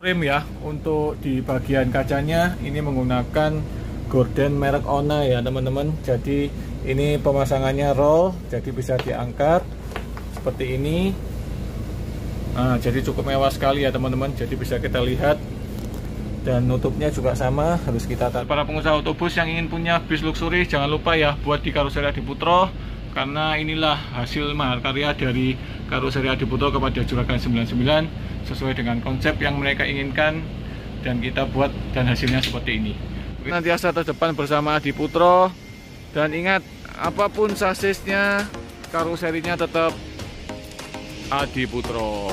Frame ya, untuk di bagian kacanya ini menggunakan gorden merek Onna ya teman-teman. Jadi ini pemasangannya roll, jadi bisa diangkat seperti ini. Nah, jadi cukup mewah sekali ya teman-teman. Jadi bisa kita lihat, dan nutupnya juga sama, harus kita tarik. Para pengusaha otobus yang ingin punya bis luxury, jangan lupa ya buat di Karoseri Adiputro, karena inilah hasil mahakarya dari Karoseri Adiputro kepada Juragan 99 sesuai dengan konsep yang mereka inginkan, dan kita buat, dan hasilnya seperti ini. Nantiasa terdepan bersama Adiputro, dan ingat, apapun sasisnya, karoserinya tetap Adiputro.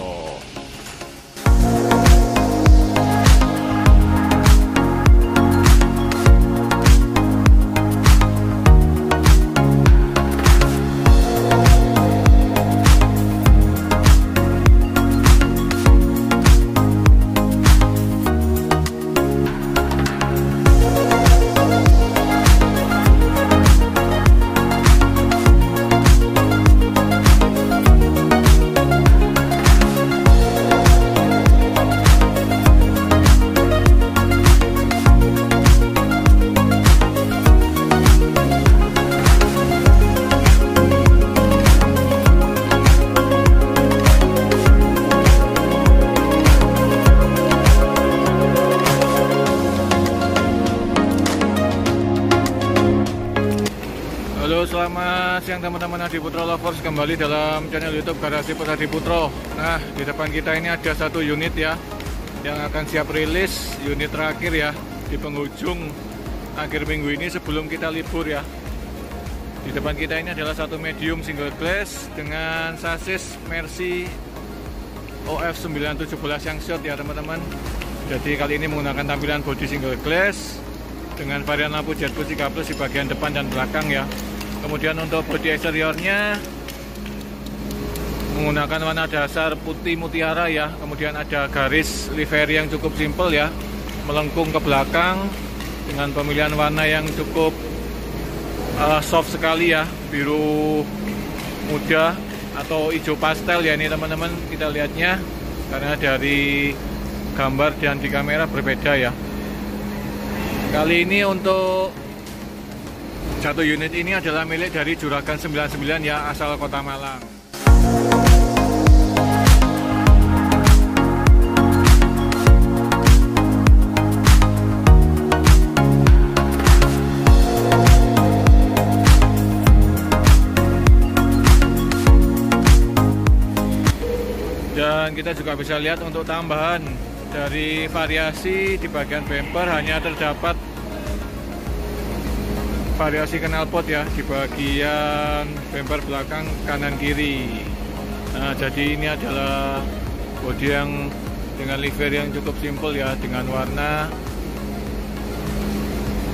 Halo, selamat siang teman-teman Adiputro Lovers, kembali dalam channel YouTube Garasi Pos Adiputro. Nah, di depan kita ini ada satu unit ya, yang akan siap rilis, unit terakhir ya, di penghujung akhir minggu ini sebelum kita libur ya. Di depan kita ini adalah satu medium single glass dengan sasis Mercy OF 917 yang short ya teman-teman. Jadi kali ini menggunakan tampilan body single glass dengan varian lampu jet plus 3 plus di bagian depan dan belakang ya. Kemudian untuk bodi eksteriornya menggunakan warna dasar putih mutiara ya. Kemudian ada garis livery yang cukup simpel ya, melengkung ke belakang dengan pemilihan warna yang cukup soft sekali ya, biru muda atau hijau pastel ya ini teman-teman. Kita lihatnya karena dari gambar dan di kamera berbeda ya. Kali ini untuk satu unit ini adalah milik dari Juragan 99 ya, asal Kota Malang. Dan kita juga bisa lihat untuk tambahan dari variasi di bagian bumper hanya terdapat variasi knalpot ya di bagian bumper belakang kanan kiri. Nah, jadi ini adalah bodi yang dengan livery yang cukup simpel ya, dengan warna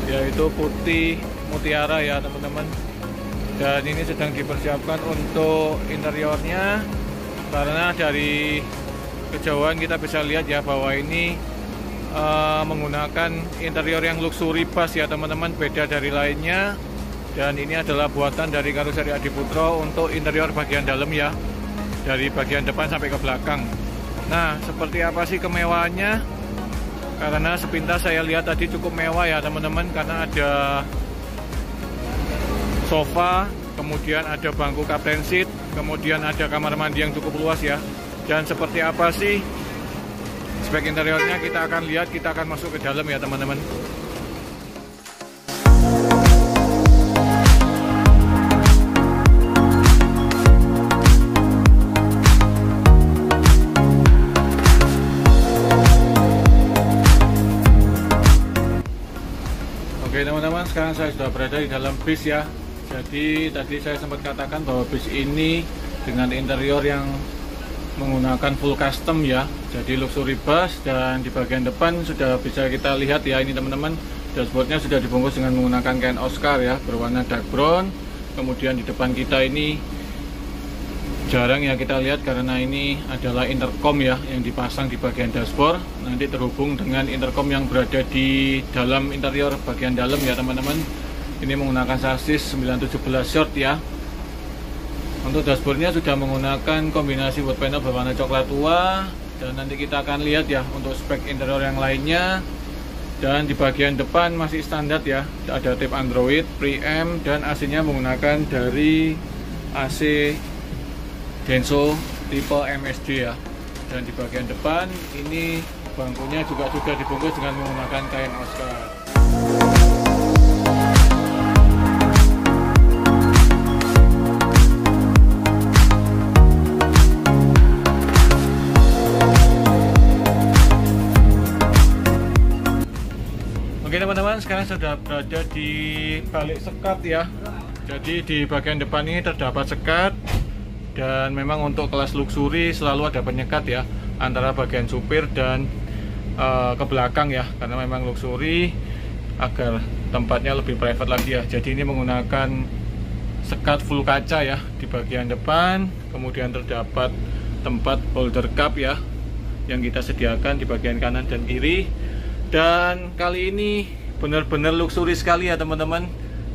yaitu putih mutiara ya teman-teman. Dan ini sedang dipersiapkan untuk interiornya, karena dari kejauhan kita bisa lihat ya bahwa ini menggunakan interior yang luxury bus ya teman-teman, beda dari lainnya. Dan ini adalah buatan dari Karoseri Adiputro untuk interior bagian dalam ya, dari bagian depan sampai ke belakang. Nah, seperti apa sih kemewahannya? Karena sepintas saya lihat tadi cukup mewah ya teman-teman, karena ada sofa, kemudian ada bangku captain seat, kemudian ada kamar mandi yang cukup luas ya. Dan seperti apa sih spek interiornya, kita akan lihat, kita akan masuk ke dalam ya teman-teman. Oke teman-teman, sekarang saya sudah berada di dalam bis ya. Jadi tadi saya sempat katakan bahwa bis ini dengan interior yang menggunakan full custom ya, jadi luxury bus. Dan di bagian depan sudah bisa kita lihat ya ini teman-teman, dashboardnya sudah dibungkus dengan menggunakan kain Oscar ya, berwarna dark brown. Kemudian di depan kita ini jarang ya kita lihat, karena ini adalah intercom ya yang dipasang di bagian dashboard, nanti terhubung dengan intercom yang berada di dalam interior bagian dalam ya teman-teman. Ini menggunakan sasis 917 short ya. Untuk dashboardnya sudah menggunakan kombinasi wood panel berwarna coklat tua, dan nanti kita akan lihat ya untuk spek interior yang lainnya. Dan di bagian depan masih standar ya, ada tip Android, preamp, dan AC-nya menggunakan dari AC Denso tipe MSD ya. Dan di bagian depan ini bangkunya juga sudah dibungkus dengan menggunakan kain Oscar. Oke teman-teman, sekarang sudah berada di balik sekat ya. Jadi di bagian depan ini terdapat sekat, dan memang untuk kelas luxury selalu ada penyekat ya antara bagian supir dan ke belakang ya, karena memang luxury agar tempatnya lebih private lagi ya. Jadi ini menggunakan sekat full kaca ya di bagian depan, kemudian terdapat tempat holder cup ya yang kita sediakan di bagian kanan dan kiri. Dan kali ini benar-benar luxury sekali ya teman-teman.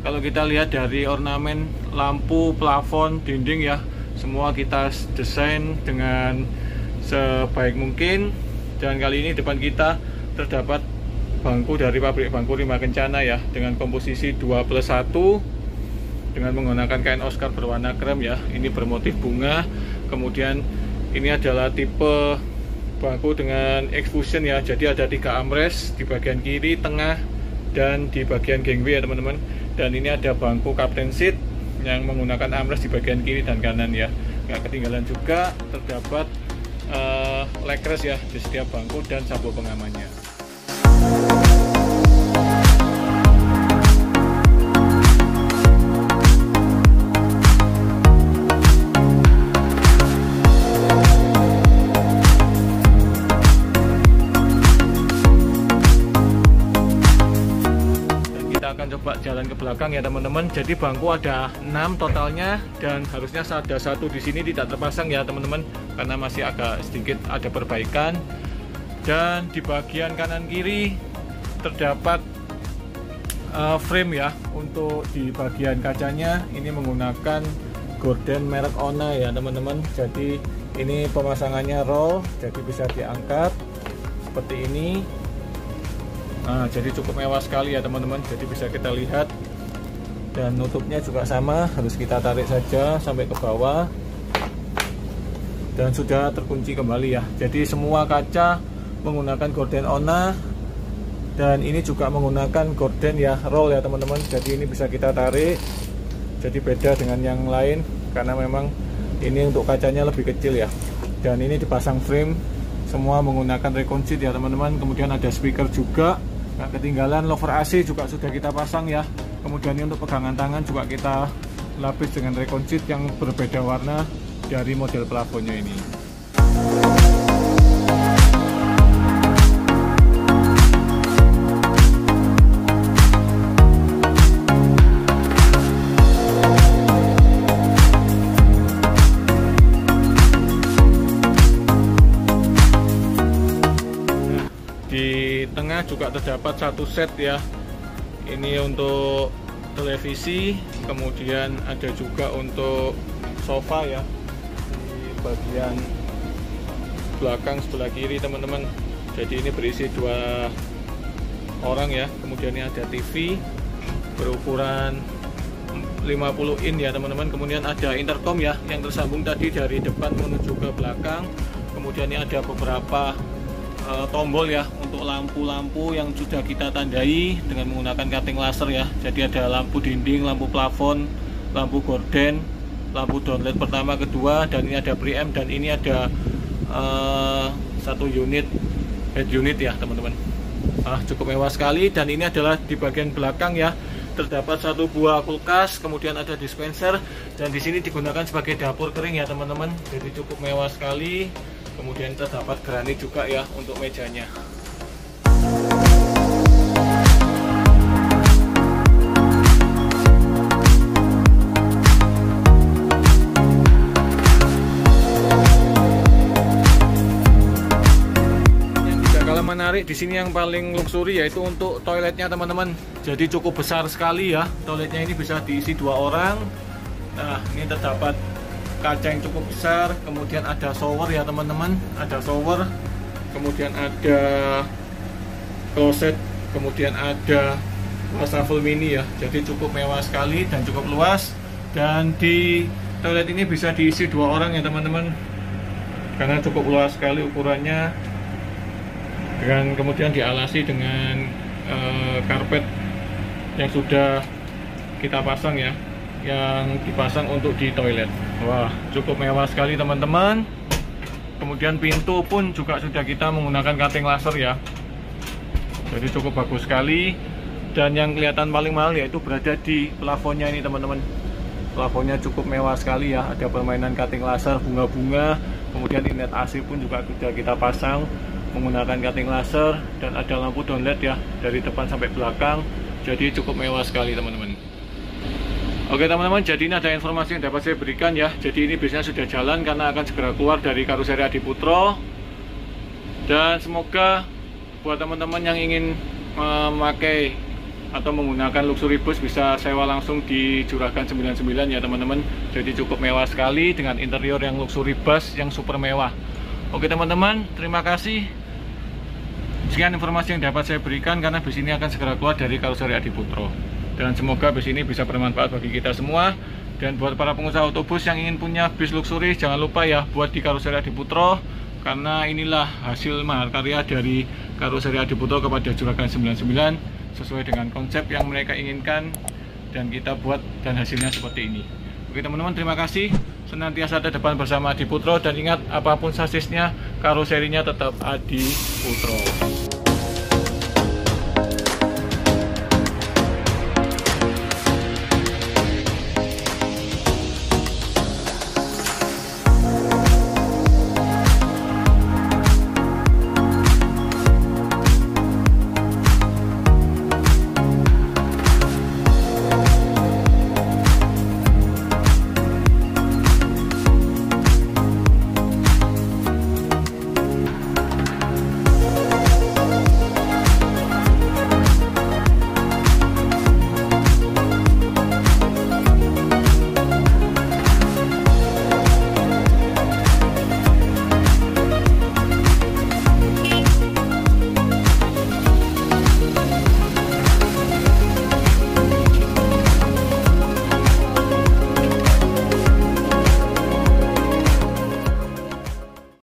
Kalau kita lihat dari ornamen lampu, plafon, dinding ya, semua kita desain dengan sebaik mungkin. Dan kali ini depan kita terdapat bangku dari pabrik Bangku Rima Kencana ya, dengan komposisi 2+1 dengan menggunakan kain Oscar berwarna krem ya. Ini bermotif bunga. Kemudian ini adalah tipe bangku dengan extrusion ya, jadi ada 3 armrest di bagian kiri, tengah, dan di bagian gangway ya teman-teman. Dan ini ada bangku captain seat yang menggunakan armrest di bagian kiri dan kanan ya. Nggak ketinggalan juga terdapat leg rest ya di setiap bangku dan sabuk pengamannya. Coba jalan ke belakang ya teman-teman. Jadi bangku ada 6 totalnya, dan harusnya ada 1 di sini tidak terpasang ya teman-teman, karena masih agak sedikit ada perbaikan. Dan di bagian kanan kiri terdapat frame ya. Untuk di bagian kacanya ini menggunakan gorden merek Ona ya teman-teman. Jadi ini pemasangannya roll, jadi bisa diangkat seperti ini. Nah, jadi cukup mewah sekali ya teman-teman. Jadi bisa kita lihat, dan nutupnya juga sama, harus kita tarik saja sampai ke bawah dan sudah terkunci kembali ya. Jadi semua kaca menggunakan gorden Ona, dan ini juga menggunakan gorden ya roll ya teman-teman. Jadi ini bisa kita tarik, jadi beda dengan yang lain karena memang ini untuk kacanya lebih kecil ya. Dan ini dipasang frame, semua menggunakan recon seat ya teman-teman. Kemudian ada speaker juga. Nah, ketinggalan lover AC juga sudah kita pasang ya. Kemudian ini untuk pegangan tangan juga kita lapis dengan recon seat yang berbeda warna dari model plafonnya ini. Di tengah juga terdapat 1 set ya. Ini untuk televisi, kemudian ada juga untuk sofa ya di bagian belakang sebelah kiri teman-teman. Jadi ini berisi 2 orang ya. Kemudian ini ada TV berukuran 50 in ya teman-teman. Kemudian ada intercom ya yang tersambung tadi dari depan menuju ke belakang. Kemudian ini ada beberapa tombol ya untuk lampu-lampu yang sudah kita tandai dengan menggunakan cutting laser ya. Jadi ada lampu dinding, lampu plafon, lampu gorden, lampu downlight pertama, kedua, dan ini ada preamp, dan ini ada 1 unit head unit ya teman-teman. Cukup mewah sekali. Dan ini adalah di bagian belakang ya, terdapat 1 buah kulkas, kemudian ada dispenser, dan di sini digunakan sebagai dapur kering ya teman-teman. Jadi cukup mewah sekali. Kemudian terdapat granit juga ya untuk mejanya. Yang tidak kalah menarik di sini yang paling luxury yaitu untuk toiletnya teman-teman. Jadi cukup besar sekali ya. Toiletnya ini bisa diisi 2 orang. Nah, ini terdapat kaca yang cukup besar, kemudian ada shower ya teman-teman, ada shower, kemudian ada kloset, kemudian ada wastafel mini ya, jadi cukup mewah sekali dan cukup luas. Dan di toilet ini bisa diisi 2 orang ya teman-teman, karena cukup luas sekali ukurannya, dan kemudian dialasi dengan karpet yang sudah kita pasang ya, yang dipasang untuk di toilet. Wah, cukup mewah sekali teman-teman. Kemudian pintu pun juga sudah kita menggunakan cutting laser ya, jadi cukup bagus sekali. Dan yang kelihatan paling mahal yaitu berada di plafonnya ini teman-teman. Plafonnya cukup mewah sekali ya, ada permainan cutting laser, bunga-bunga. Kemudian inlet AC pun juga sudah kita pasang menggunakan cutting laser, dan ada lampu downlight ya dari depan sampai belakang. Jadi cukup mewah sekali teman-teman. Oke teman-teman, jadi ini ada informasi yang dapat saya berikan ya. Jadi ini bisnisnya sudah jalan karena akan segera keluar dari Karoseri Adiputro. Dan semoga buat teman-teman yang ingin memakai atau menggunakan luxury bus bisa sewa langsung di Juragan 99 ya teman-teman. Jadi cukup mewah sekali dengan interior yang luxury bus yang super mewah. Oke teman-teman, terima kasih. Sekian informasi yang dapat saya berikan karena bis ini akan segera keluar dari Karoseri Adiputro. Dan semoga bis ini bisa bermanfaat bagi kita semua. Dan buat para pengusaha otobus yang ingin punya bis luxury, jangan lupa ya buat di Karoseri Adiputro, karena inilah hasil mahakarya dari Karoseri Adiputro kepada Juragan 99 sesuai dengan konsep yang mereka inginkan, dan kita buat dan hasilnya seperti ini. Oke teman-teman, terima kasih. Senantiasa ada depan bersama Adiputro, dan ingat apapun sasisnya, karoserinya tetap Adiputro.